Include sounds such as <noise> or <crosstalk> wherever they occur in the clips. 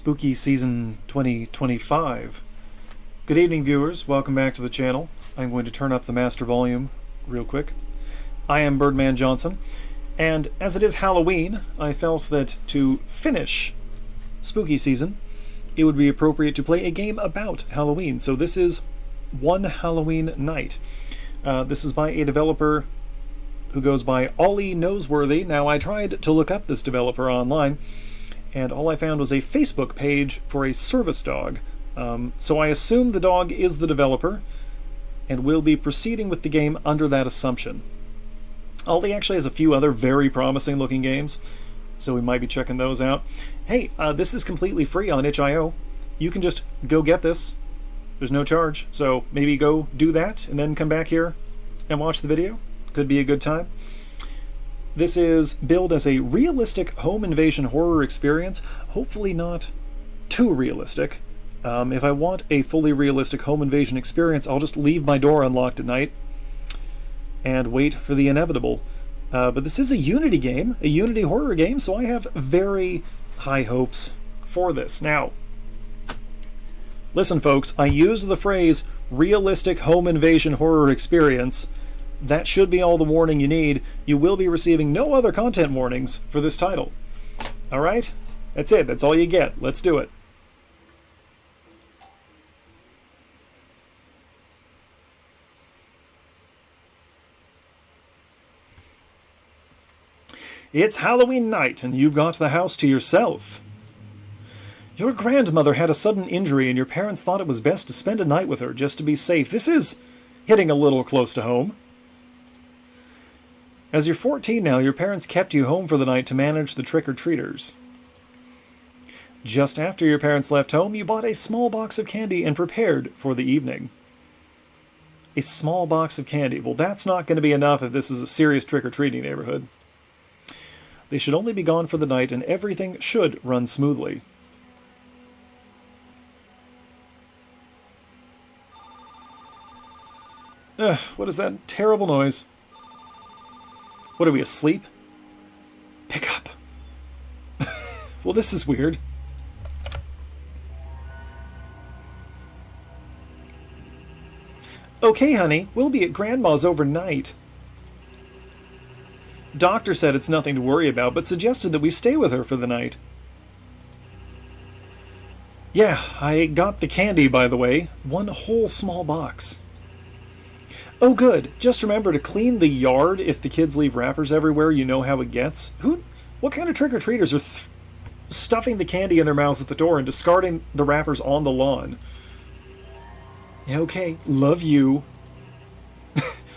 Spooky Season 2025. Good evening, viewers. Welcome back to the channel. I'm going to turn up the master volume real quick. I am Birdman Johnson, and as it is Halloween, I felt that to finish Spooky Season, it would be appropriate to play a game about Halloween. So this is One Halloween Night. This is by a developer who goes by Ollie Noseworthy. Now, I tried to look up this developer online, and all I found was a Facebook page for a service dog. So I assume the dog is the developer, and we'll be proceeding with the game under that assumption. Ollie actually has a few other very promising looking games, so we might be checking those out. Hey, this is completely free on itch.io. You can just go get this. There's no charge, so maybe go do that and then come back here and watch the video. Could be a good time. This is billed as a realistic home invasion horror experience, hopefully not too realistic. If I want a fully realistic home invasion experience, I'll just leave my door unlocked at night and wait for the inevitable. But this is a Unity game, a Unity horror game, so I have very high hopes for this. Now, listen folks, I used the phrase realistic home invasion horror experience. That should be all the warning you need. You will be receiving no other content warnings for this title. Alright? That's it. That's all you get. Let's do it. It's Halloween night, and you've got the house to yourself. Your grandmother had a sudden injury, and your parents thought it was best to spend a night with her just to be safe. This is hitting a little close to home. As you're 14 now, your parents kept you home for the night to manage the trick-or-treaters. Just after your parents left home, you bought a small box of candy and prepared for the evening. A small box of candy. Well, that's not going to be enough if this is a serious trick-or-treating neighborhood. They should only be gone for the night, and everything should run smoothly. Ugh, what is that terrible noise? What are we, asleep? Pick up. Well, this is weird. Okay, honey, we'll be at Grandma's overnight. Doctor said it's nothing to worry about, but suggested that we stay with her for the night. Yeah, I got the candy, by the way. One whole small box. Oh, good. Just remember to clean the yard if the kids leave wrappers everywhere. You know how it gets. What kind of trick-or-treaters are stuffing the candy in their mouths at the door and discarding the wrappers on the lawn? Yeah, okay. Love you.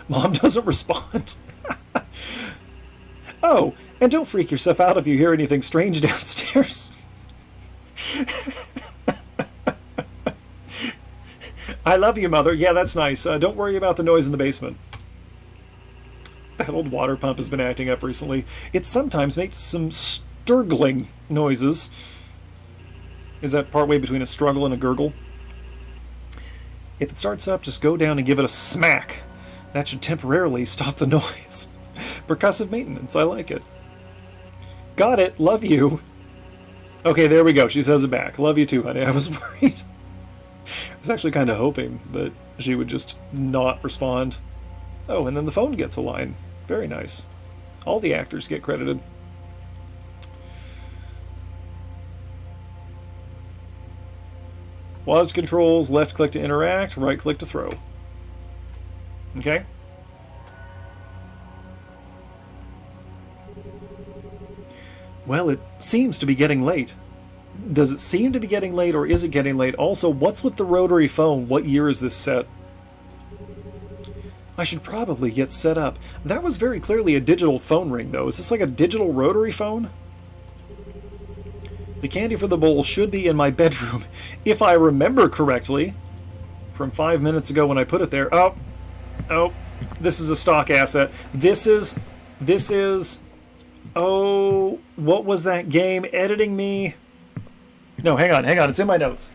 Mom doesn't respond. Oh, and don't freak yourself out if you hear anything strange downstairs. I love you, Mother. Yeah, that's nice. Don't worry about the noise in the basement. That old water pump has been acting up recently. It sometimes makes some sturgling noises. Is that partway between a struggle and a gurgle? If it starts up, just go down and give it a smack. That should temporarily stop the noise. Percussive maintenance. I like it. Got it. Love you. Okay, there we go. She says it back. Love you too, honey. I was worried. I was actually kind of hoping that she would just not respond. Oh, and then the phone gets a line. Very nice. All the actors get credited. WASD controls, left click to interact, right click to throw. Okay? Well, it seems to be getting late. Does it seem to be getting late, or is it getting late? Also, what's with the rotary phone? What year is this set? I should probably get set up. That was very clearly a digital phone ring, though. Is this like a digital rotary phone? The candy for the bowl should be in my bedroom, if I remember correctly, from 5 minutes ago when I put it there. Oh, this is a stock asset. This is... Oh, what was that game? Editing me... No, hang on. It's in my notes.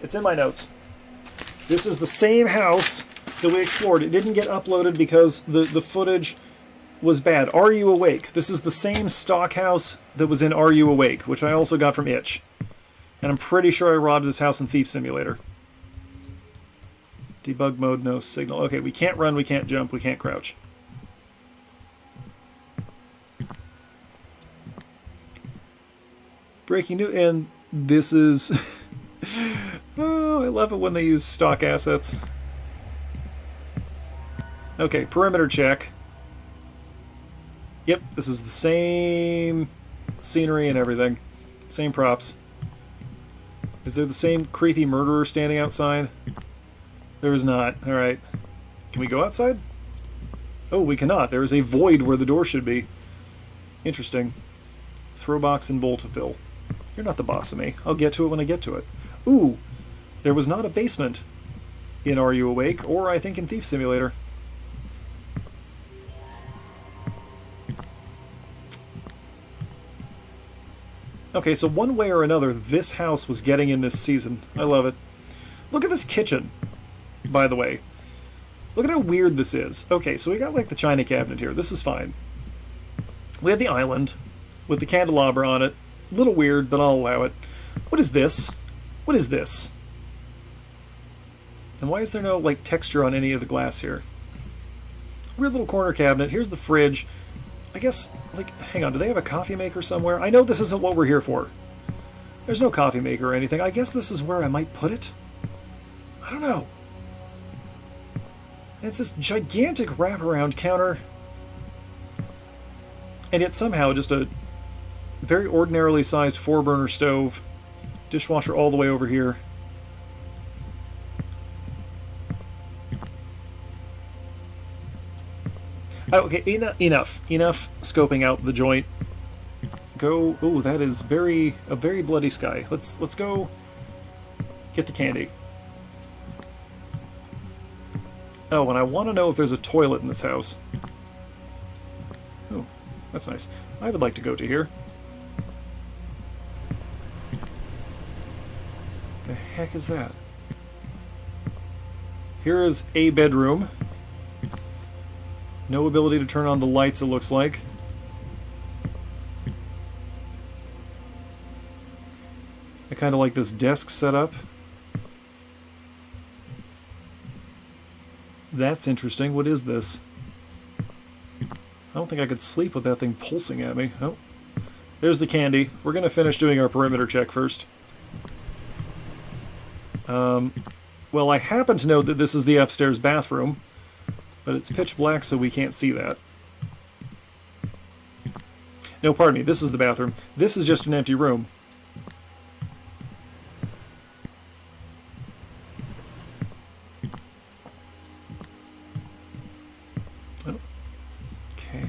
This is the same house that we explored. It didn't get uploaded because the footage was bad. Are You Awake? This is the same stock house that was in Are You Awake, which I also got from Itch. And I'm pretty sure I robbed this house in Thief Simulator. Debug mode, no signal. Okay, we can't run, we can't jump, we can't crouch. Breaking news, and this is... oh, I love it when they use stock assets. Okay, perimeter check. Yep, this is the same scenery and everything. Same props. Is there the same creepy murderer standing outside? There is not. Alright. Can we go outside? Oh, we cannot. There is a void where the door should be. Interesting. Throw box and bowl to fill. You're not the boss of me. I'll get to it when I get to it. Ooh! There was not a basement in Are You Awake, or I think in Thief Simulator. Okay, so one way or another, this house was getting in this season. I love it. Look at this kitchen, by the way. Look at how weird this is. Okay, so we got like the china cabinet here. This is fine. We have the island with the candelabra on it. A little weird, but I'll allow it. What is this? What is this? And why is there no like texture on any of the glass here? Weird little corner cabinet. Here's the fridge. I guess, like, hang on, do they have a coffee maker somewhere? I know this isn't what we're here for. There's no coffee maker or anything. I guess this is where I might put it? I don't know. It's this gigantic wraparound counter. And yet somehow just a very ordinarily sized 4-burner stove. Dishwasher all the way over here. Oh, okay, enough scoping out the joint. Go. Oh, that is a very bloody sky. Let's go get the candy. Oh, and I want to know if there's a toilet in this house. Oh, that's nice. I would like to go to here. The heck is that? Here is a bedroom. No ability to turn on the lights, it looks like. I kind of like this desk setup. That's interesting. What is this? I don't think I could sleep with that thing pulsing at me. Oh, there's the candy. We're going to finish doing our perimeter check first. Well, I happen to know that this is the upstairs bathroom. But it's pitch black, so we can't see that. No, pardon me, this is the bathroom. This is just an empty room. Oh. Okay.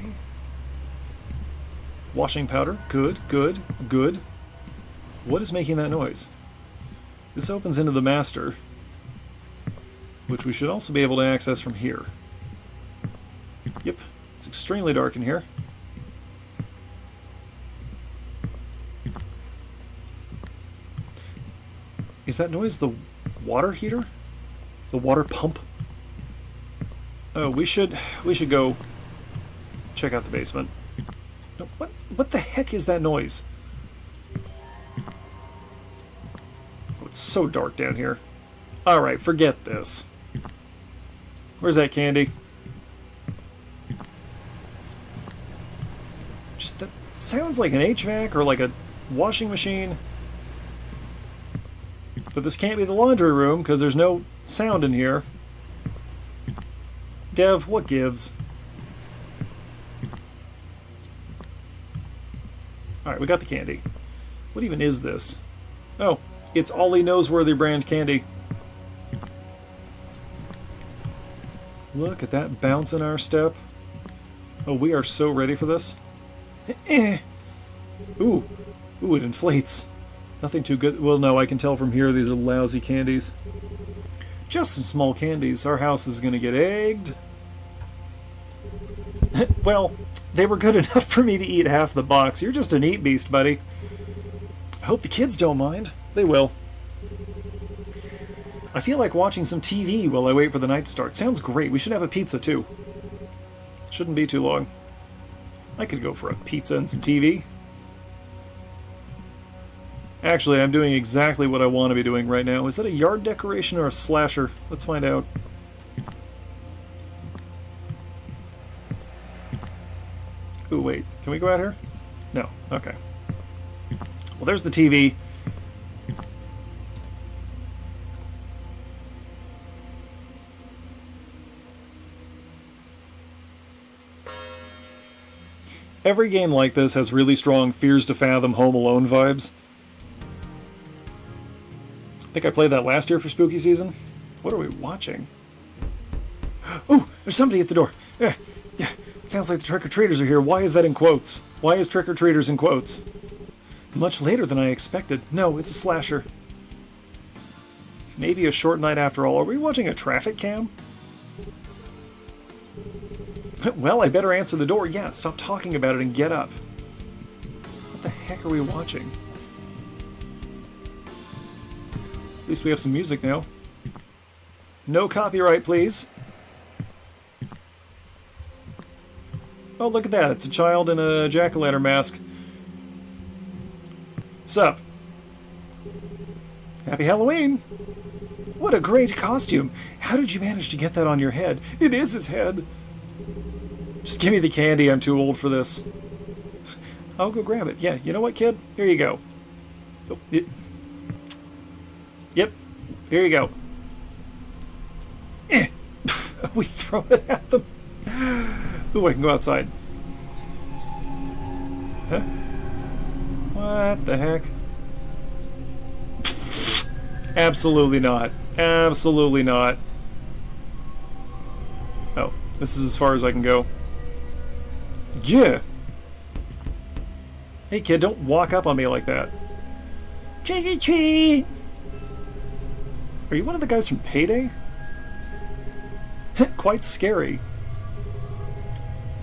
Washing powder. Good, good, good. What is making that noise? This opens into the master, which we should also be able to access from here. Yep, it's extremely dark in here. Is that noise the water heater? The water pump? Oh, we should go check out the basement. No, what the heck is that noise? Oh, it's so dark down here. Alright, forget this. Where's that candy? Just that sounds like an HVAC or like a washing machine. But this can't be the laundry room because there's no sound in here. Dev, what gives? Alright, we got the candy. What even is this? Oh, it's Ollie Noseworthy brand candy. Look at that bounce in our step. Oh, we are so ready for this. Ooh, it inflates. Nothing too good. Well, no, I can tell from here these are lousy candies. Just some small candies. Our house is going to get egged. Well, they were good enough for me to eat half the box. You're just an eat beast, buddy. I hope the kids don't mind. They will. I feel like watching some TV while I wait for the night to start. Sounds great. We should have a pizza, too. Shouldn't be too long. I could go for a pizza and some TV. Actually, I'm doing exactly what I want to be doing right now. Is that a yard decoration or a slasher? Let's find out. Ooh, wait. Can we go out here? No. Okay. Well, there's the TV. Every game like this has really strong Fears to Fathom Home Alone vibes. I think I played that last year for spooky season. What are we watching? Oh, there's somebody at the door. Yeah. Sounds like the trick-or-treaters are here. Why is that in quotes? Why is trick-or-treaters in quotes? Much later than I expected. No, it's a slasher. Maybe a short night after all. Are we watching a traffic cam? Well, I better answer the door. Yeah, stop talking about it and get up. What the heck are we watching? At least we have some music now. No copyright, please. Oh, look at that. It's a child in a jack-o'-lantern mask. Sup? Happy Halloween! What a great costume! How did you manage to get that on your head? It is his head! Just give me the candy, I'm too old for this. I'll go grab it. Yeah, you know what, kid? Here you go. Oh, yep, here you go. We throw it at them. Ooh, I can go outside. Huh? What the heck? Absolutely not. Absolutely not. Oh, this is as far as I can go. Yeah. Hey kid, don't walk up on me like that. Trick or treat! Are you one of the guys from Payday? Quite scary.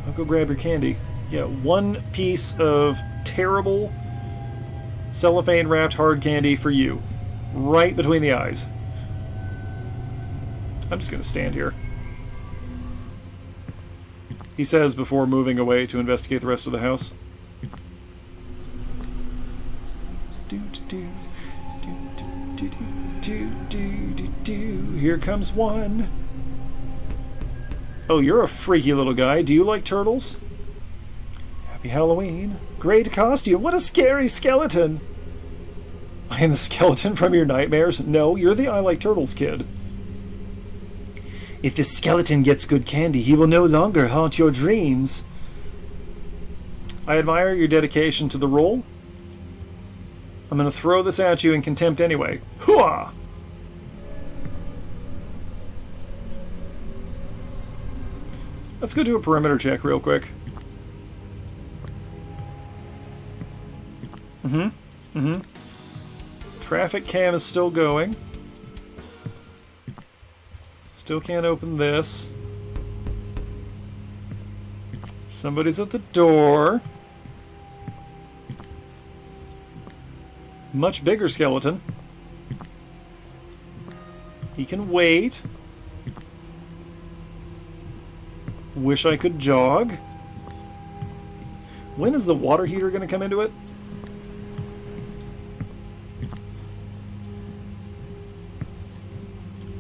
I'll go grab your candy. Yeah, one piece of terrible cellophane wrapped hard candy for you. Right between the eyes. I'm just gonna stand here. He says before moving away to investigate the rest of the house. Here comes one. Oh, you're a freaky little guy. Do you like turtles? Happy Halloween. Great costume. What a scary skeleton. I am the skeleton from your nightmares. No, you're the I like turtles kid. If the skeleton gets good candy, he will no longer haunt your dreams. I admire your dedication to the role. I'm going to throw this at you in contempt anyway. Hooah! Let's go do a perimeter check real quick. Traffic cam is still going. Still can't open this. Somebody's at the door. Much bigger skeleton. He can wait. Wish I could jog. When is the water heater going to come into it?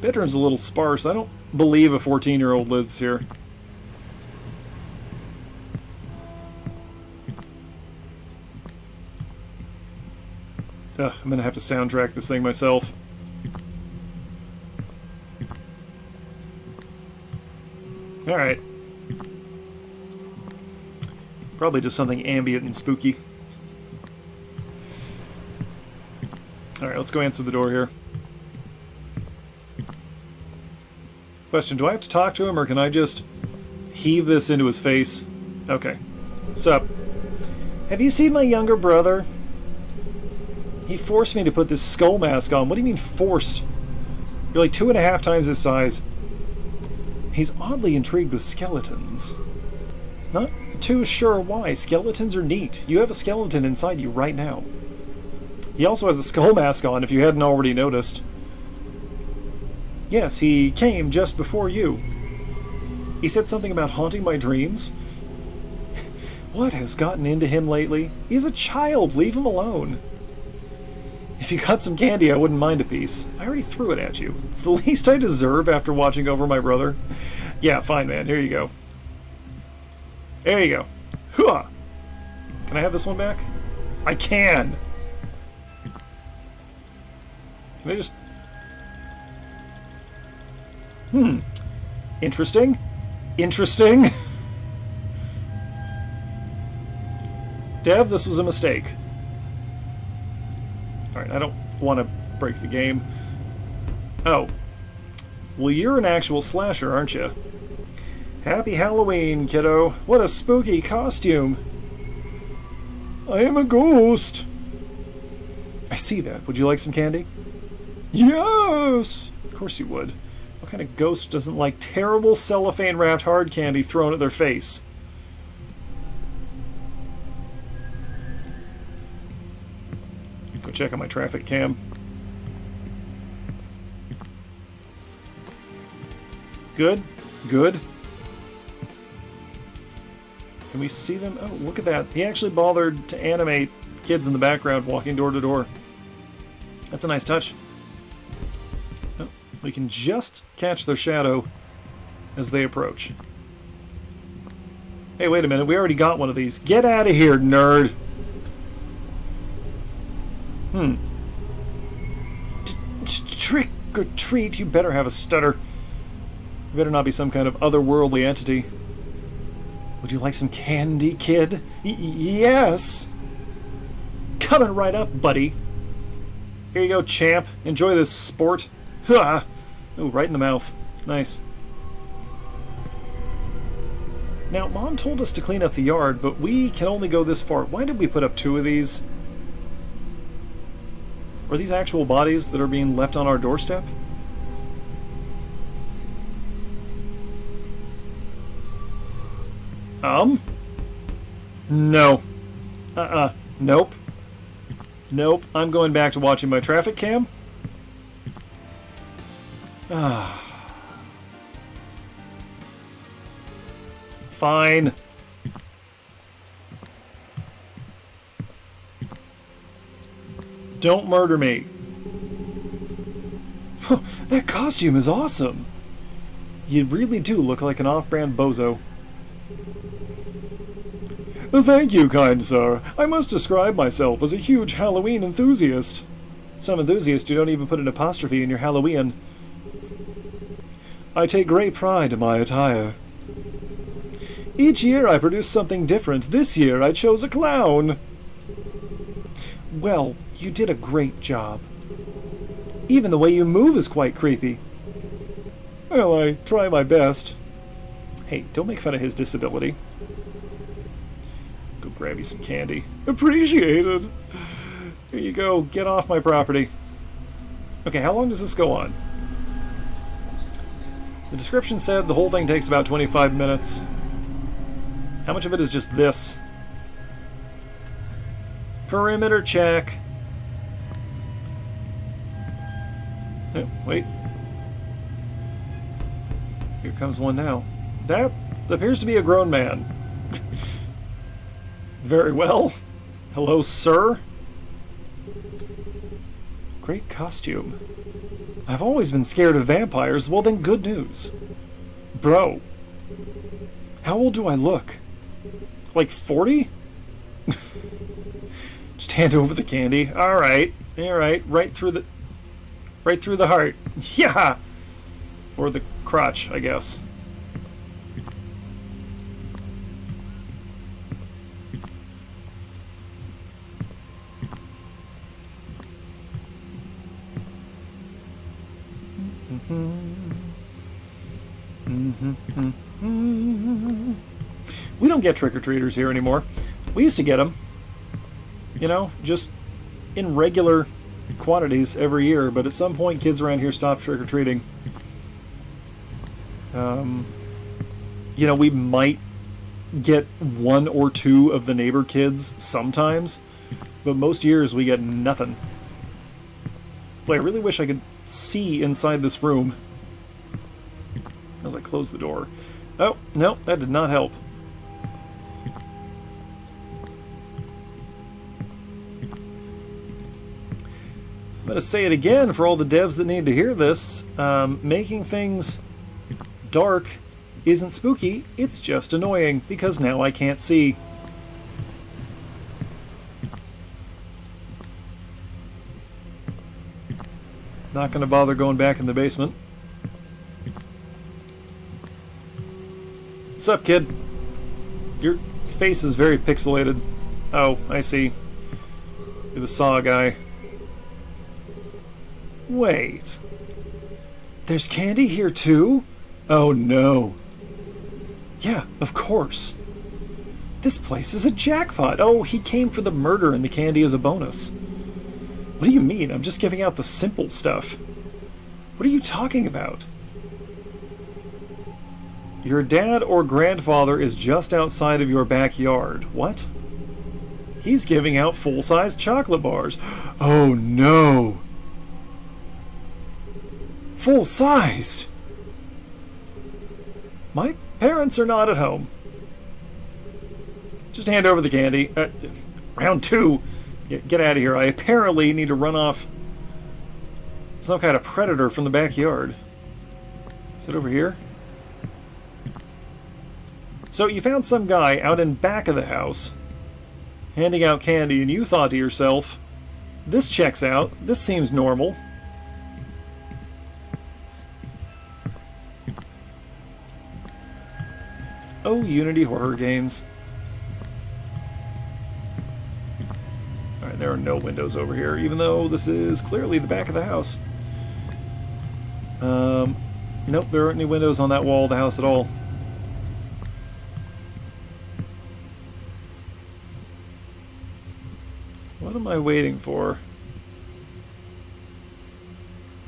Bedroom's a little sparse. I don't believe a 14-year-old lives here. Ugh, I'm gonna have to soundtrack this thing myself. Alright. Probably just something ambient and spooky. Alright, let's go answer the door here. Question, do I have to talk to him or can I just heave this into his face? Okay. Sup? Have you seen my younger brother? He forced me to put this skull mask on. What do you mean forced? You're like 2.5 times his size. He's oddly intrigued with skeletons. Not too sure why. Skeletons are neat. You have a skeleton inside you right now. He also has a skull mask on, if you hadn't already noticed. Yes, he came just before you. He said something about haunting my dreams. What has gotten into him lately? He's a child. Leave him alone. If you got some candy, I wouldn't mind a piece. I already threw it at you. It's the least I deserve after watching over my brother. Yeah, fine, man. Here you go. There you go. Hooah! Can I have this one back? I can! Can I just... Interesting. Interesting. Dev, this was a mistake. Alright, I don't want to break the game. Oh. Well, you're an actual slasher, aren't you? Happy Halloween, kiddo. What a spooky costume. I am a ghost. I see that. Would you like some candy? Yes! Of course you would. What kind of ghost doesn't like terrible cellophane-wrapped hard candy thrown at their face? Go check on my traffic cam. Good. Good. Can we see them? Oh, look at that. He actually bothered to animate kids in the background walking door to door. That's a nice touch. Oh, we can just catch their shadow as they approach. Hey, wait a minute. We already got one of these. Get out of here, nerd! Trick or treat. You better have a stutter. You better not be some kind of otherworldly entity. Would you like some candy, kid? Yes! Coming right up, buddy. Here you go, champ. Enjoy this sport. Huh. Ooh, right in the mouth. Nice. Now, Mom told us to clean up the yard, but we can only go this far. Why did we put up 2 of these? Are these actual bodies that are being left on our doorstep? No. Nope. Nope. I'm going back to watching my traffic cam. Fine. Don't murder me. That costume is awesome. You really do look like an off-brand bozo. Thank you, kind sir. I must describe myself as a huge Halloween enthusiast. Some enthusiasts you don't even put an apostrophe in your Halloween. I take great pride in my attire. Each year I produce something different. This year I chose a clown. Well, you did a great job. Even the way you move is quite creepy. Well, I try my best. Hey, don't make fun of his disability. Go grab you some candy. Appreciated. Here you go. Get off my property. Okay, how long does this go on? The description said the whole thing takes about 25 minutes. How much of it is just this? Perimeter check. Oh, wait. Here comes one now. That appears to be a grown man. Very well. Hello, sir. Great costume. I've always been scared of vampires. Well, then good news. Bro. How old do I look? Like 40? Just hand over the candy. Alright. Alright. Right through the heart. Yeah! Or the crotch, I guess. We don't get trick-or-treaters here anymore. We used to get them. You know, just in regular quantities every year, but at some point kids around here stopped trick-or-treating. You know, we might get 1 or 2 of the neighbor kids sometimes, but most years we get nothing. Boy, I really wish I could see inside this room as I close the door. Oh, no, that did not help. going to say it again for all the devs that need to hear this. Making things dark isn't spooky, it's just annoying, because now I can't see. Not going to bother going back in the basement. What's up, kid? Your face is very pixelated. Oh, I see. You're the saw guy. Wait. There's candy here too? Oh no. Yeah, of course. This place is a jackpot. Oh, he came for the murder and the candy is a bonus. What do you mean? I'm just giving out the simple stuff. What are you talking about? Your dad or grandfather is just outside of your backyard. What? He's giving out full-size chocolate bars. Oh no. Full-sized? My parents are not at home. Just hand over the candy. Round 2. Get out of here. I apparently need to run off some kind of predator from the backyard. Is it over here? So you found some guy out in back of the house handing out candy, and you thought to yourself, this checks out. This seems normal. Oh, Unity horror games. Alright, there are no windows over here, even though this is clearly the back of the house. Nope, there aren't any windows on that wall of the house at all. What am I waiting for?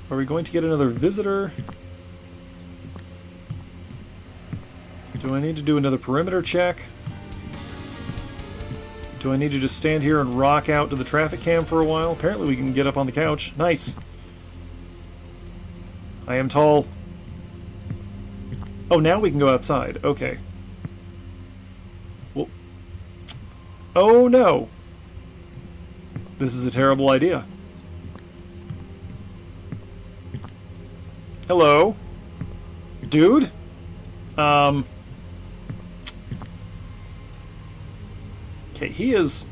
Are we going to get another visitor? Do I need to do another perimeter check? Do I need to just stand here and rock out to the traffic cam for a while? Apparently we can get up on the couch. Nice. I am tall. Oh, now we can go outside. Okay. Well. Oh no. This is a terrible idea. Hello? Dude? Okay, he is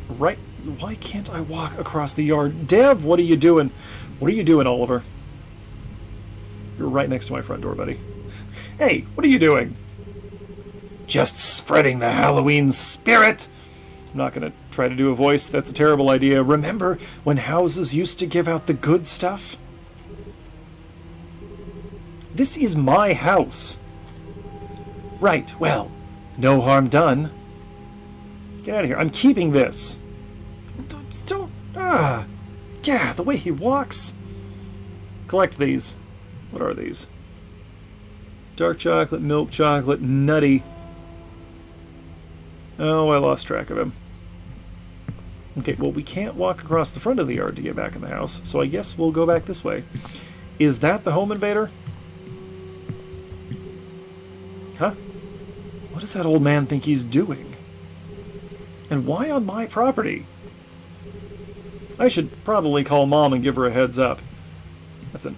right... Why can't I walk across the yard? Dev, what are you doing? What are you doing, Oliver? You're right next to my front door, buddy. Hey, what are you doing? Just spreading the Halloween spirit! I'm not going to try to do a voice. That's a terrible idea. Remember when houses used to give out the good stuff? This is my house. Right, well, no harm done. Get out of here. I'm keeping this. Don't... Yeah, the way he walks. Collect these. What are these? Dark chocolate, milk chocolate, nutty. Oh, I lost track of him. Okay, well, we can't walk across the front of the yard to get back in the house, so I guess we'll go back this way. Is that the home invader? Huh? What does that old man think he's doing? And why on my property? I should probably call Mom and give her a heads up. That's an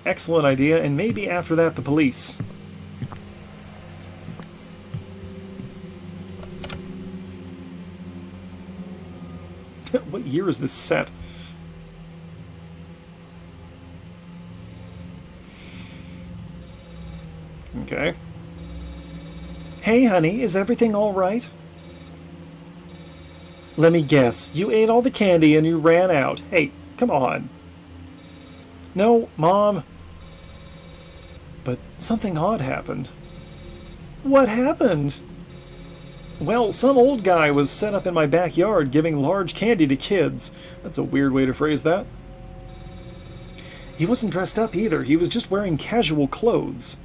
excellent idea, and maybe after that the police. What year is this set? Okay. Hey, honey, is everything all right? Let me guess. You ate all the candy and you ran out. Hey, come on. No, Mom. But something odd happened. What happened? Well, some old guy was set up in my backyard giving large candy to kids. That's a weird way to phrase that. He wasn't dressed up either. He was just wearing casual clothes.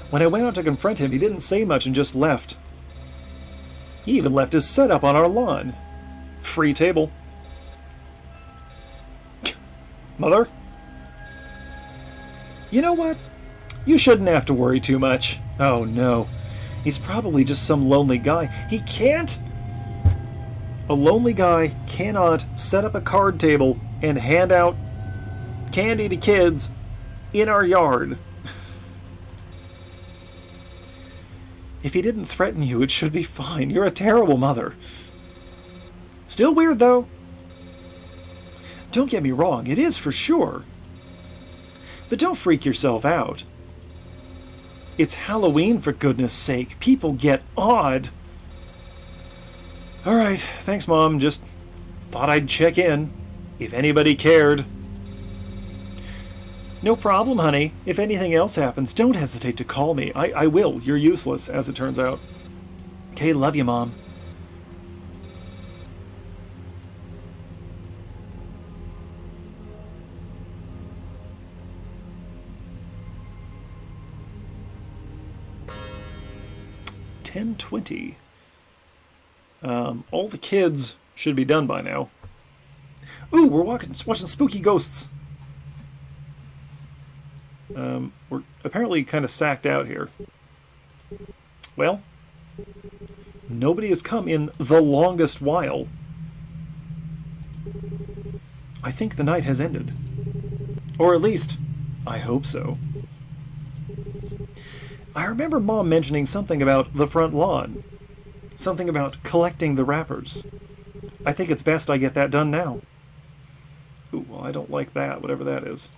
When I went out to confront him, he didn't say much and just left. He even left his setup on our lawn. Free table. Mother? You know what? You shouldn't have to worry too much. Oh no. He's probably just some lonely guy. He can't... A lonely guy cannot set up a card table and hand out candy to kids in our yard. If he didn't threaten you, it should be fine. You're a terrible mother. Still weird, though. Don't get me wrong, it is for sure. But don't freak yourself out. It's Halloween, for goodness sake. People get odd. Alright, thanks, Mom. Just thought I'd check in, if anybody cared. No problem, honey. If anything else happens, don't hesitate to call me. I will. You're useless, as it turns out. Okay, love you, Mom. $10:20. All the kids should be done by now. Ooh, we're watching spooky ghosts. We're apparently kind of sacked out here. Well, nobody has come in the longest while. I think the night has ended. Or at least, I hope so. I remember Mom mentioning something about the front lawn. Something about collecting the wrappers. I think it's best I get that done now. Ooh, well, I don't like that, whatever that is.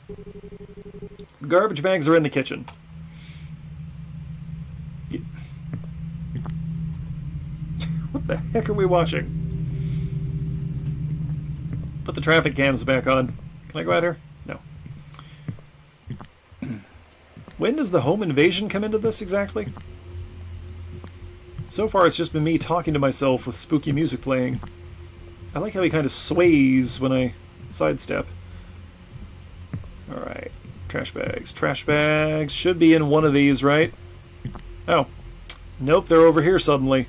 Garbage bags are in the kitchen. What the heck are we watching? Put the traffic cams back on. Can I go out here? No. When does the home invasion come into this exactly? So far it's just been me talking to myself with spooky music playing. I like how he kind of sways when I sidestep. Alright. Trash bags. Trash bags should be in one of these, right? Oh. Nope, they're over here suddenly.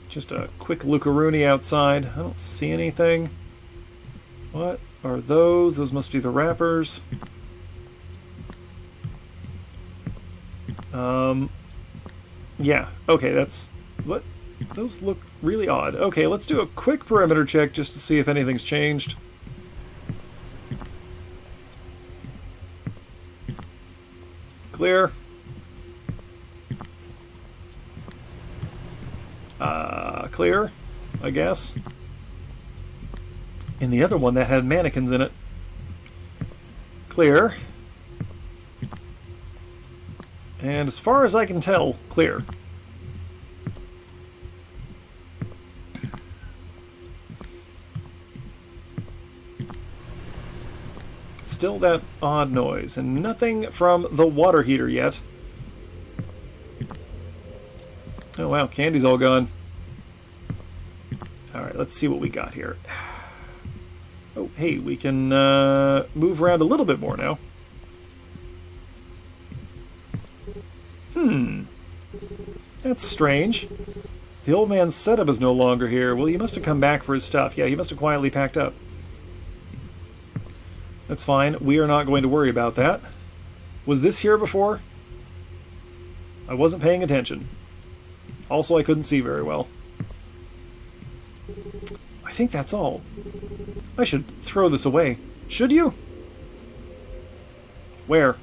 Just a quick lookaroonie outside. I don't see anything. What are those? Those must be the wrappers. Yeah. Okay, that's... What? Those look really odd. Okay, let's do a quick perimeter check just to see if anything's changed. Clear. Clear, I guess. In the other one that had mannequins in it. Clear. And as far as I can tell, clear. Still that odd noise, and nothing from the water heater yet. Oh wow, candy's all gone. Alright, let's see what we got here. Oh, hey, we can move around a little bit more now. That's strange. The old man's setup is no longer here. Well, he must have come back for his stuff. Yeah, he must have quietly packed up. That's fine. We are not going to worry about that. Was this here before? I wasn't paying attention. Also, I couldn't see very well. I think that's all. I should throw this away. Should you? Where?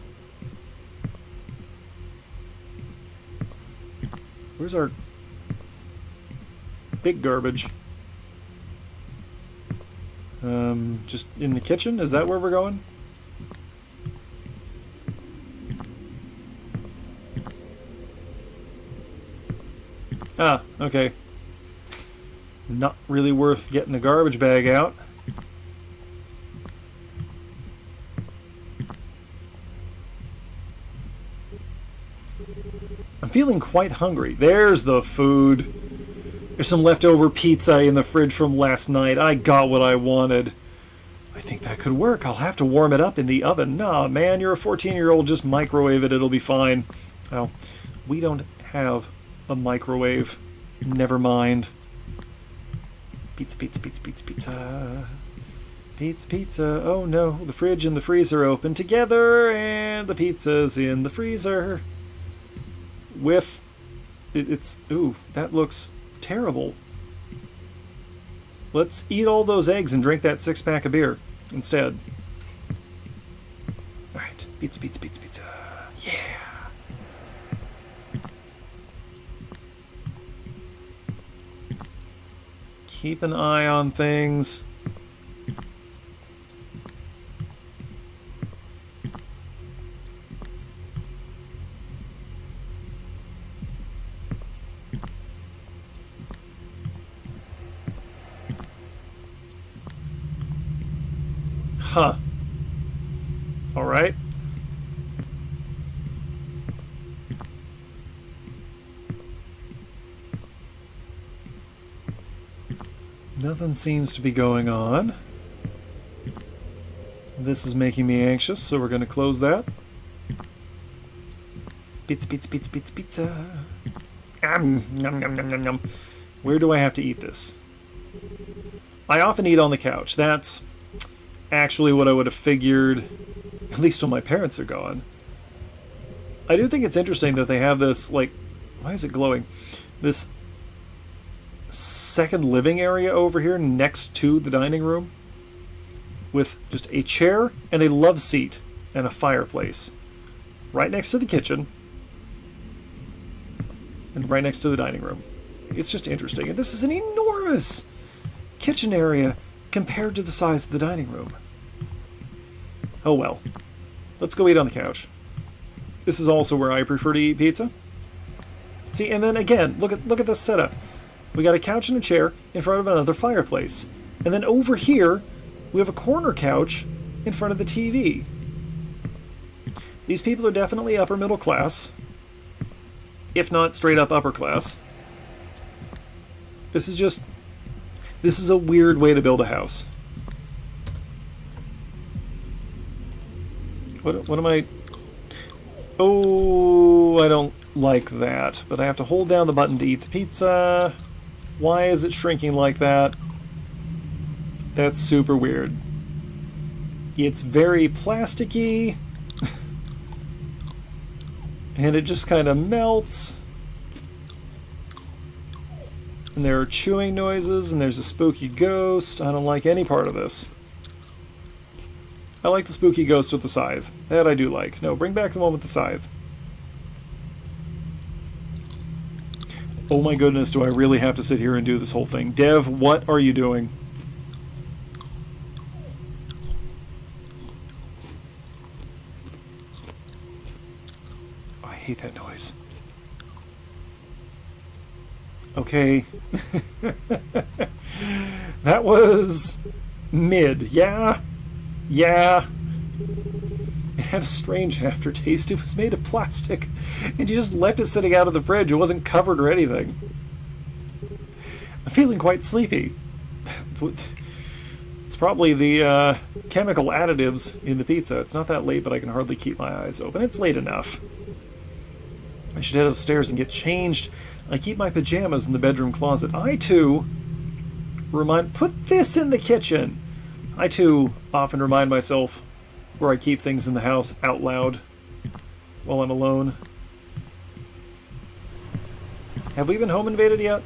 Where's our big garbage? Just in the kitchen? Is that where we're going? Ah, okay. Not really worth getting the garbage bag out. I'm feeling quite hungry. There's the food. There's some leftover pizza in the fridge from last night. I got what I wanted. I think that could work. I'll have to warm it up in the oven. Nah, man, you're a 14-year-old. Just microwave it. It'll be fine. Oh, we don't have a microwave. Never mind. Pizza, pizza, pizza, pizza, pizza. Pizza, pizza. Oh no, the fridge and the freezer open together, and the pizza's in the freezer. With it's... Ooh, that looks terrible. Let's eat all those eggs and drink that 6-pack of beer instead. Alright, pizza, pizza, pizza, pizza. Yeah! Keep an eye on things. Huh. All right. Nothing seems to be going on. This is making me anxious, so we're going to close that. Pizza, pizza, pizza, pizza, pizza. Nom, nom, nom, nom, nom. Where do I have to eat this? I often eat on the couch. That's actually what I would have figured, at least when my parents are gone. I do think it's interesting that they have this, like, why is it glowing? This second living area over here next to the dining room with just a chair and a love seat and a fireplace right next to the kitchen and right next to the dining room. It's just interesting. And this is an enormous kitchen area compared to the size of the dining room. Oh well. Let's go eat on the couch. This is also where I prefer to eat pizza. See, and then again, look at this setup. We got a couch and a chair in front of another fireplace. And then over here, we have a corner couch in front of the TV. These people are definitely upper middle class, if not straight up upper class. This is a weird way to build a house. What am I... Oh, I don't like that. But I have to hold down the button to eat the pizza. Why is it shrinking like that? That's super weird. It's very plasticky. And it just kind of melts. And there are chewing noises, and there's a spooky ghost. I don't like any part of this. I like the spooky ghost with the scythe. That I do like. No, bring back the one with the scythe. Oh my goodness, do I really have to sit here and do this whole thing? Dev, what are you doing? Oh, I hate that noise. Okay. That was mid. Yeah. Yeah. It had a strange aftertaste. It was made of plastic. And you just left it sitting out of the fridge. It wasn't covered or anything. I'm feeling quite sleepy. It's probably the chemical additives in the pizza. It's not that late, but I can hardly keep my eyes open. It's late enough. I should head upstairs and get changed. I keep my pajamas in the bedroom closet. I, too, put this in the kitchen. I, too, often remind myself where I keep things in the house out loud while I'm alone. Have we been home invaded yet?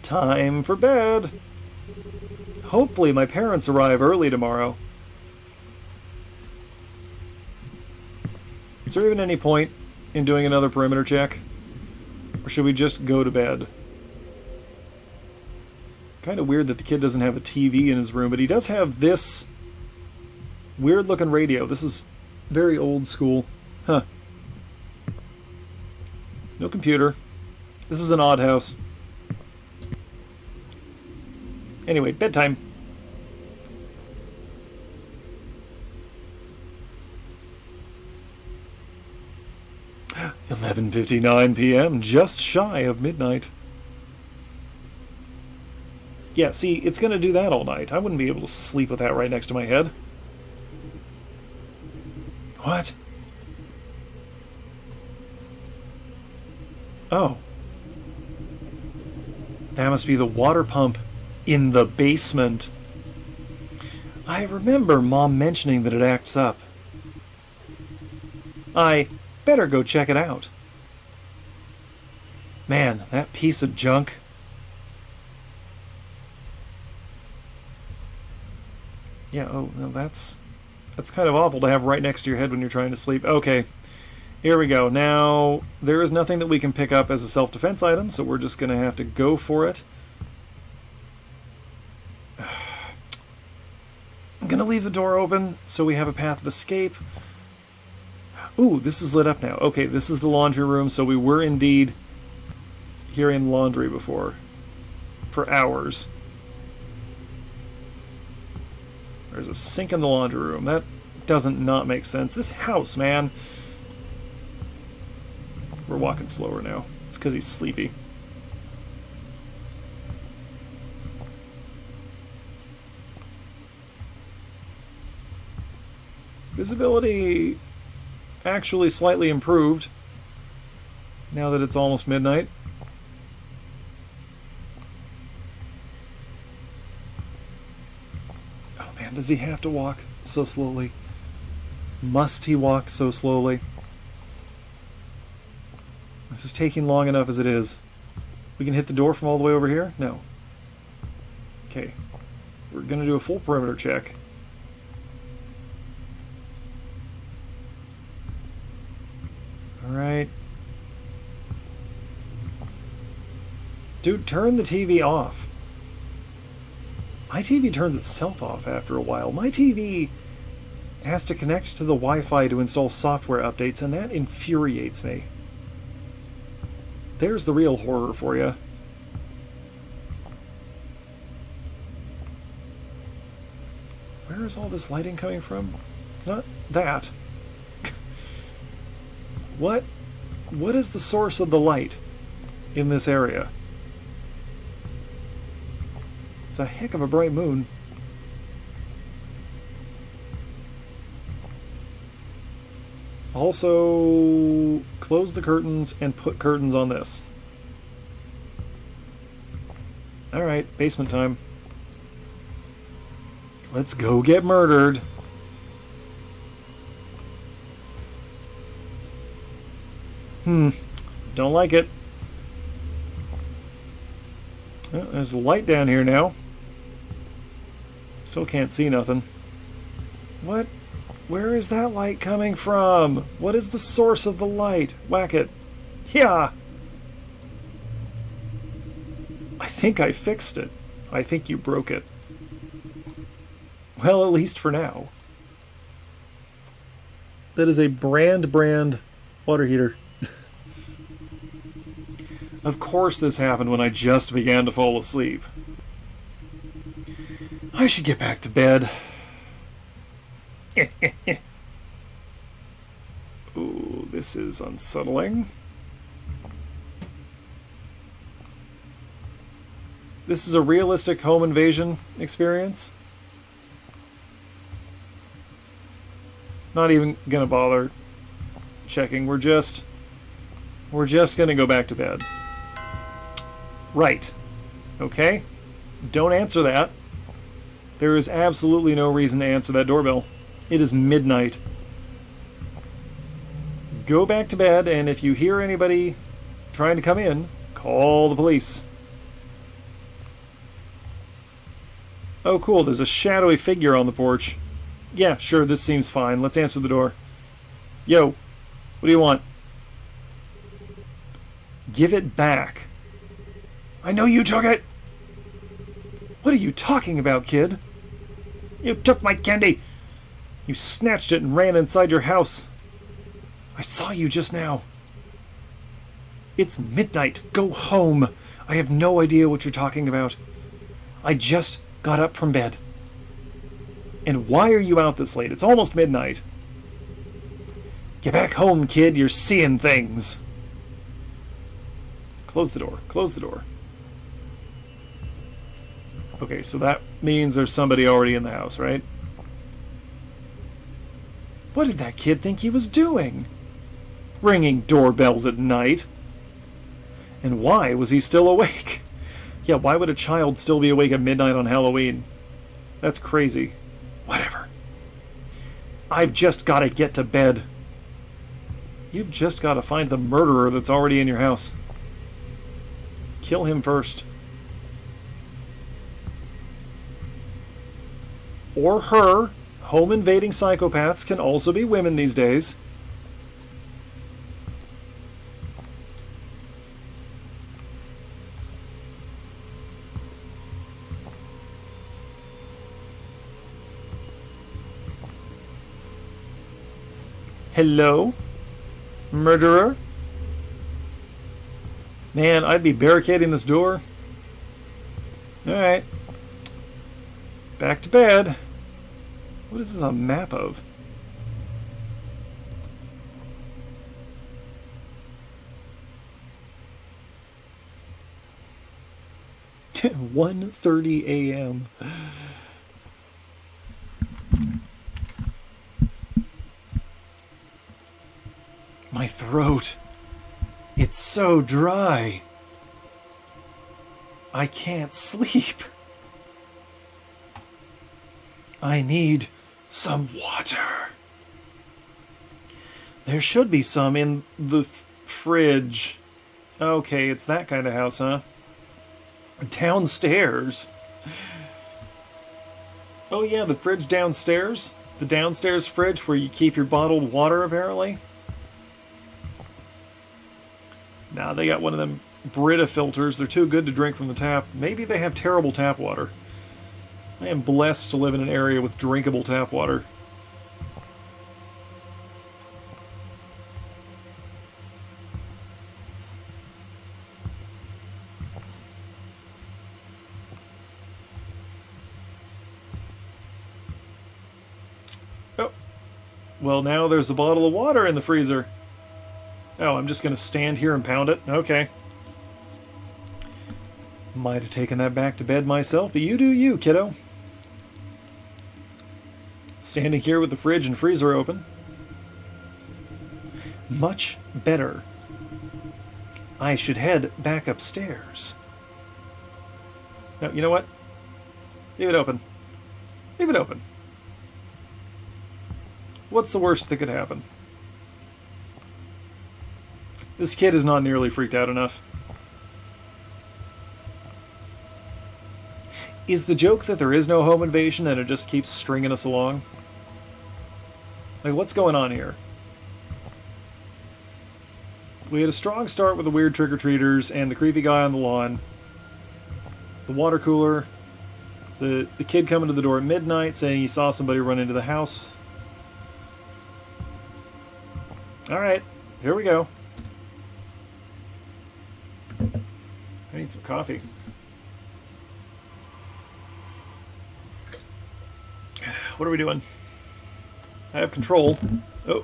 Time for bed. Hopefully my parents arrive early tomorrow. Is there even any point in doing another perimeter check? Or should we just go to bed? Kind of weird that the kid doesn't have a TV in his room, but he does have this weird looking radio. This is very old school. Huh. No computer. This is an odd house. Anyway, bedtime. <gasps> 11:59 p.m., just shy of midnight. Yeah, see, it's going to do that all night. I wouldn't be able to sleep with that right next to my head. What? Oh. That must be the water pump in the basement. I remember Mom mentioning that it acts up. I better go check it out. Man, that piece of junk. Yeah, oh, no, that's kind of awful to have right next to your head when you're trying to sleep. Okay, here we go. Now, there is nothing that we can pick up as a self-defense item, so we're just going to have to go for it. I'm going to leave the door open so we have a path of escape. Ooh, this is lit up now. Okay, this is the laundry room, so we were indeed hearing laundry before. For hours. There's a sink in the laundry room. That doesn't not make sense. This house, man. We're walking slower now. It's because he's sleepy. Visibility actually slightly improved now that it's almost midnight. Oh man, does he have to walk so slowly? Must he walk so slowly? This is taking long enough as it is. We can hit the door from all the way over here? No. Okay. We're going to do a full perimeter check. Alright. Dude, turn the TV off. My TV turns itself off after a while. My TV has to connect to the Wi-Fi to install software updates, and that infuriates me. There's the real horror for you. Where is all this lighting coming from? It's not that. What is the source of the light in this area? It's a heck of a bright moon. Also, close the curtains and put curtains on this. Alright, basement time. Let's go get murdered. Don't like it. Oh, there's a light down here now. Still can't see nothing. What? Where is that light coming from? What is the source of the light? Whack it. Yeah! I think I fixed it. I think you broke it. Well, at least for now. That is a brand water heater. Of course this happened when I just began to fall asleep. I should get back to bed. Ooh, this is unsettling. This is a realistic home invasion experience. Not even gonna bother checking. We're just gonna go back to bed. Right. Okay? Don't answer that. There is absolutely no reason to answer that doorbell. It is midnight. Go back to bed, and if you hear anybody trying to come in, call the police. Oh, cool. There's a shadowy figure on the porch. Yeah, sure, this seems fine. Let's answer the door. Yo, what do you want? Give it back. I know you took it! What are you talking about, kid? You took my candy! You snatched it and ran inside your house. I saw you just now. It's midnight. Go home. I have no idea what you're talking about. I just got up from bed. And why are you out this late? It's almost midnight. Get back home, kid. You're seeing things. Close the door. Close the door. Okay, so that means there's somebody already in the house, right? What did that kid think he was doing? Ringing doorbells at night? And why was he still awake? Yeah, why would a child still be awake at midnight on Halloween? That's crazy. I've just got to get to bed. You've just got to find the murderer that's already in your house. Kill him first. Or her. Home invading psychopaths can also be women these days. Hello? Murderer? Man, I'd be barricading this door. Alright. Back to bed. What is this a map of? (1:30 a.m.) My throat. It's so dry. I can't sleep. I need some water. There should be some in the fridge. Okay, it's that kind of house, huh? Downstairs. Oh yeah, the fridge downstairs. The downstairs fridge where you keep your bottled water, apparently. Nah, they got one of them Brita filters. They're too good to drink from the tap. Maybe they have terrible tap water. I am blessed to live in an area with drinkable tap water. Oh. Well, now there's a bottle of water in the freezer. Oh, I'm just going to stand here and pound it? Okay. Might have taken that back to bed myself, but you do you, kiddo. Standing here with the fridge and freezer open. Much better. I should head back upstairs. No, you know what? Leave it open. Leave it open. What's the worst that could happen? This kid is not nearly freaked out enough. Is the joke that there is no home invasion and it just keeps stringing us along? Like, what's going on here? We had a strong start with the weird trick-or-treaters and the creepy guy on the lawn. The water cooler. The kid coming to the door at midnight saying he saw somebody run into the house. Alright, here we go. I need some coffee. What are we doing? I have control. Oh,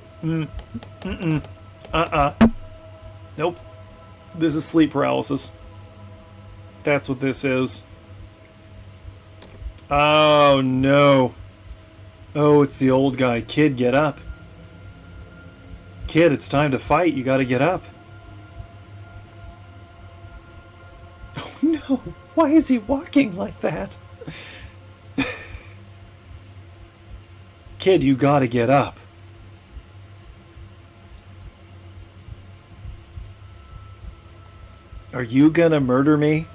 Nope. This is sleep paralysis. That's what this is. Oh, no. Oh, it's the old guy. Kid, get up. Kid, it's time to fight. You gotta get up. Oh, no. Why is he walking like that? Kid, you gotta get up. Are you gonna murder me?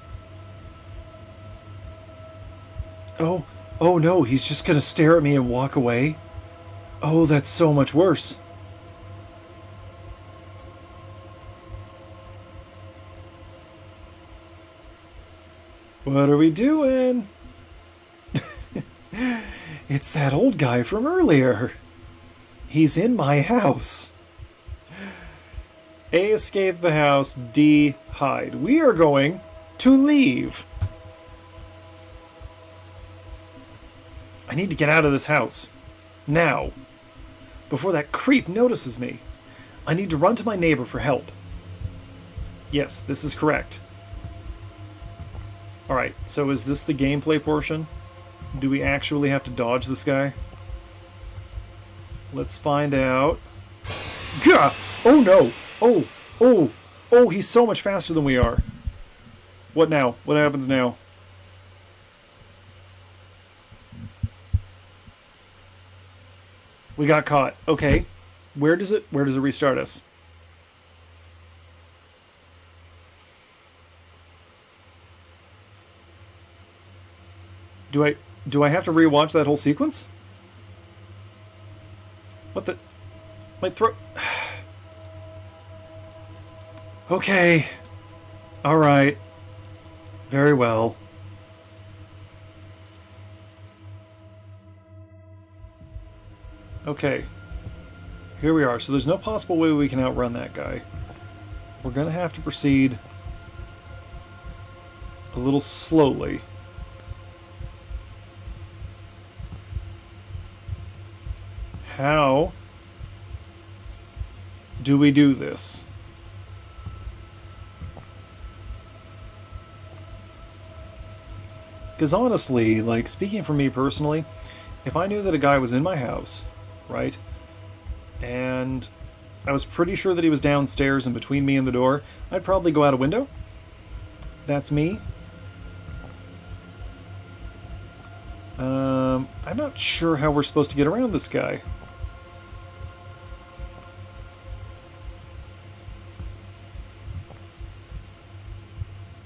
Oh no, he's just gonna stare at me and walk away? Oh, that's so much worse. What are we doing? It's that old guy from earlier. He's in my house. A, escape the house. D, hide. We are going to leave. I need to get out of this house. Now. Before that creep notices me. I need to run to my neighbor for help. Yes, this is correct. Alright, so is this the gameplay portion? Do we actually have to dodge this guy? Let's find out. Gah! Oh no! Oh, he's so much faster than we are. What now? What happens now? We got caught. Okay. Where does it restart us? Do I have to rewatch that whole sequence? What the? My throat. Okay. All right. Very well. Okay. Here we are. So there's no possible way we can outrun that guy. We're going to have to proceed a little slowly. How do we do this? Because honestly, like, speaking for me personally, if I knew that a guy was in my house, right, and I was pretty sure that he was downstairs and between me and the door, I'd probably go out a window. That's me. I'm not sure how we're supposed to get around this guy.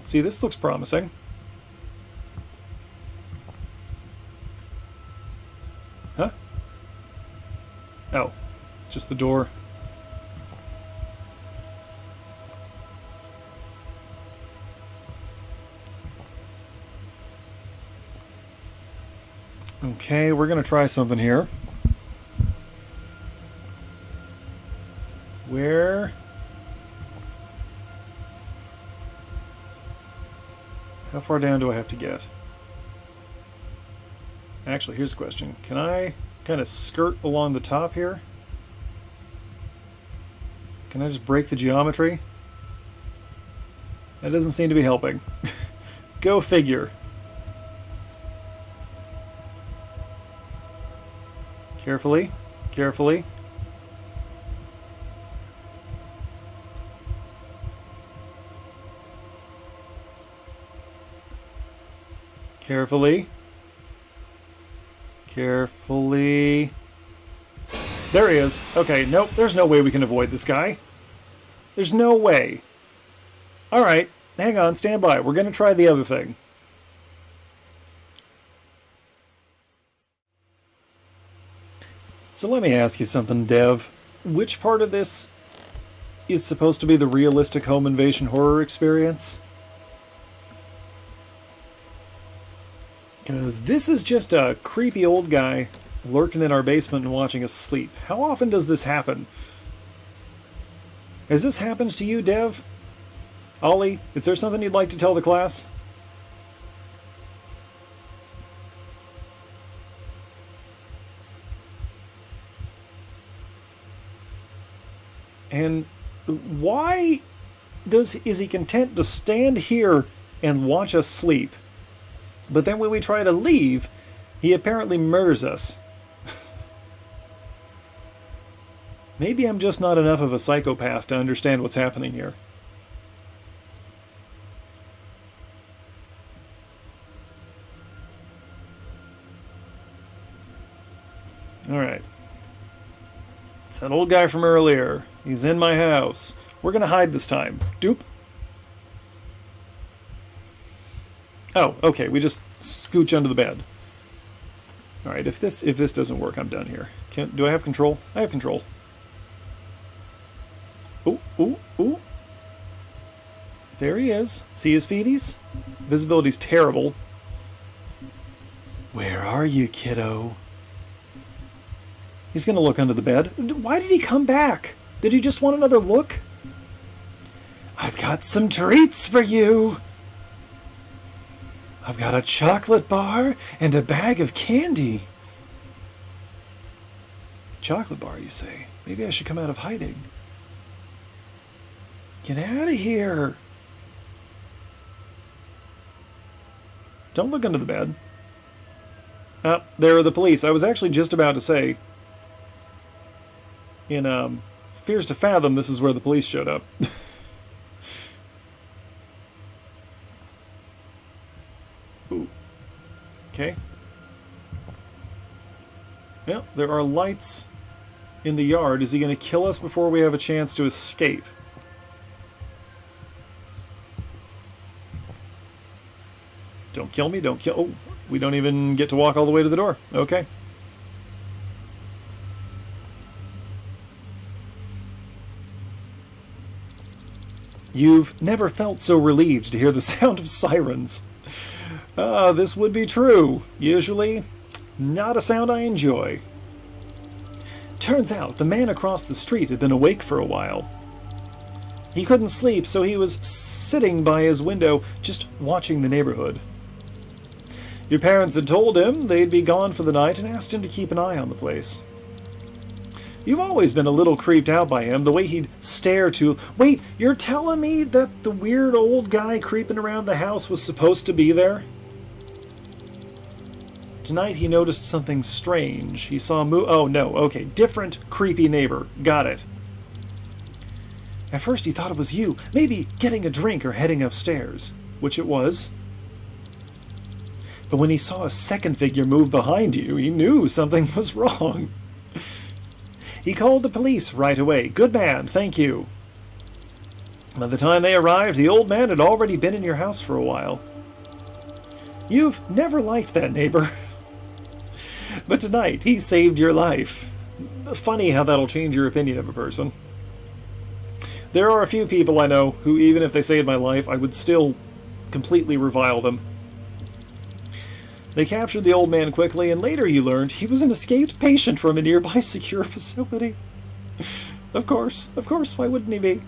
See, this looks promising. Huh? Oh, just the door. Okay, we're going to try something here. Where? How far down do I have to get? Actually, here's a question. Can I kind of skirt along the top here? Can I just break the geometry? That doesn't seem to be helping. Go figure. Carefully, carefully. Carefully. Carefully. There he is. Okay, nope, there's no way we can avoid this guy. There's no way. Alright, hang on, stand by. We're going to try the other thing. So let me ask you something, Dev. Which part of this is supposed to be the realistic home invasion horror experience? Because this is just a creepy old guy lurking in our basement and watching us sleep. How often does this happen? Has this happened to you, Dev? Ollie, is there something you'd like to tell the class? And why is he content to stand here and watch us sleep? But then when we try to leave, he apparently murders us. Maybe I'm just not enough of a psychopath to understand what's happening here. Alright. It's that old guy from earlier. He's in my house. We're gonna hide this time. Doop. Oh, okay, we just scooch under the bed. Alright, if this doesn't work, I'm done here. Do I have control? I have control. Ooh, ooh, ooh. There he is. See his feeties? Visibility's terrible. Where are you, kiddo? He's gonna look under the bed. Why did he come back? Did he just want another look? I've got some treats for you. I've got a chocolate bar and a bag of candy. Chocolate bar, you say? Maybe I should come out of hiding. Get out of here. Don't look under the bed. Ah, there are the police. I was actually just about to say, in Fears to Fathom, this is where the police showed up. Ooh. Okay. Well, there are lights in the yard. Is he going to kill us before we have a chance to escape? Don't kill me, don't kill... Oh, we don't even get to walk all the way to the door. Okay. You've never felt so relieved to hear the sound of sirens. This would be true. Usually, not a sound I enjoy. Turns out the man across the street had been awake for a while. He couldn't sleep, so he was sitting by his window, just watching the neighborhood. Your parents had told him they'd be gone for the night and asked him to keep an eye on the place. You've always been a little creeped out by him, the way he'd stare to... Wait, you're telling me that the weird old guy creeping around the house was supposed to be there? Tonight he noticed something strange. He saw oh, no, okay. Different creepy neighbor. Got it. At first he thought it was you. Maybe getting a drink or heading upstairs. Which it was. But when he saw a second figure move behind you, he knew something was wrong. He called the police right away. Good man, thank you. By the time they arrived, the old man had already been in your house for a while. You've never liked that neighbor. But tonight, he saved your life. Funny how that'll change your opinion of a person. There are a few people I know who, even if they saved my life, I would still completely revile them. They captured the old man quickly, and later you learned he was an escaped patient from a nearby secure facility. Of course, why wouldn't he be?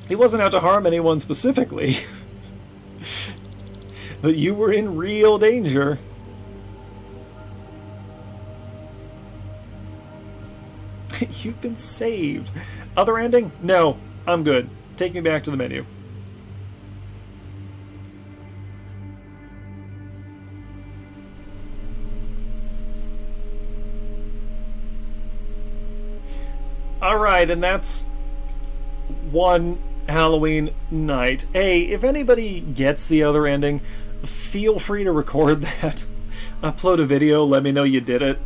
He wasn't out to harm anyone specifically. But you were in real danger. You've been saved. Other ending? No, I'm good. Take me back to the menu. Alright, and that's one Halloween night. Hey, if anybody gets the other ending, feel free to record that. Upload a video, let me know you did it,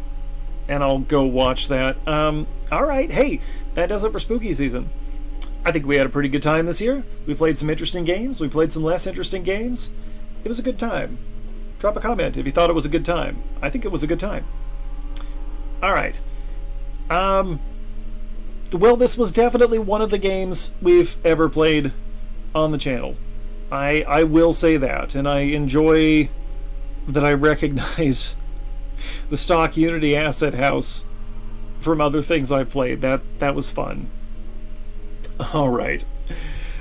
and I'll go watch that. Alright, hey, that does it for spooky season. I think we had a pretty good time this year. We played some interesting games, we played some less interesting games. It was a good time. Drop a comment if you thought it was a good time. I think it was a good time. Alright. Well, this was definitely one of the games we've ever played on the channel. I will say that, and I enjoy that I recognize the stock Unity asset house from other things I've played. That was fun. Alright.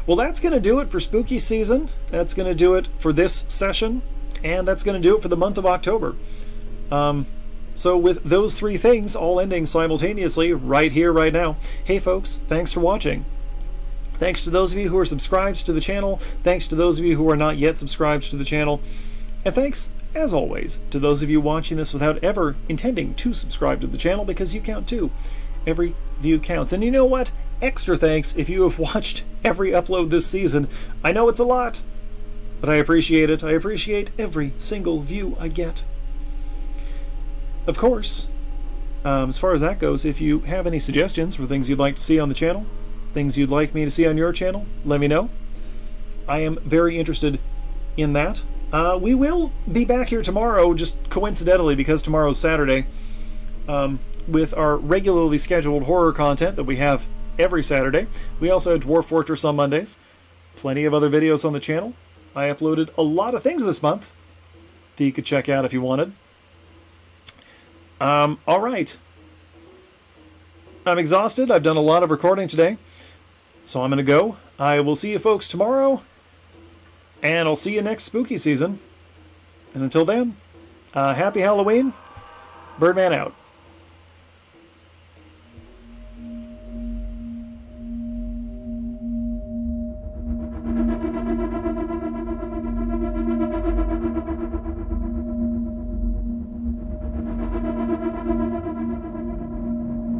Well, that's going to do it for spooky season. That's going to do it for this session, and that's going to do it for the month of October. So with those three things all ending simultaneously right here, right now, hey folks, thanks for watching. Thanks to those of you who are subscribed to the channel. Thanks to those of you who are not yet subscribed to the channel. And thanks, as always, to those of you watching this without ever intending to subscribe to the channel, because you count too. Every view counts. And you know what? Extra thanks if you have watched every upload this season. I know it's a lot, but I appreciate it. I appreciate every single view I get. Of course, as far as that goes, if you have any suggestions for things you'd like to see on the channel, things you'd like me to see on your channel, let me know. I am very interested in that. We will be back here tomorrow, just coincidentally, because tomorrow's Saturday, with our regularly scheduled horror content that we have every Saturday. We also have Dwarf Fortress on Mondays. Plenty of other videos on the channel. I uploaded a lot of things this month that you could check out if you wanted. Alright. I'm exhausted. I've done a lot of recording today. So I'm going to go. I will see you folks tomorrow. And I'll see you next spooky season. And until then, happy Halloween. Birdman out.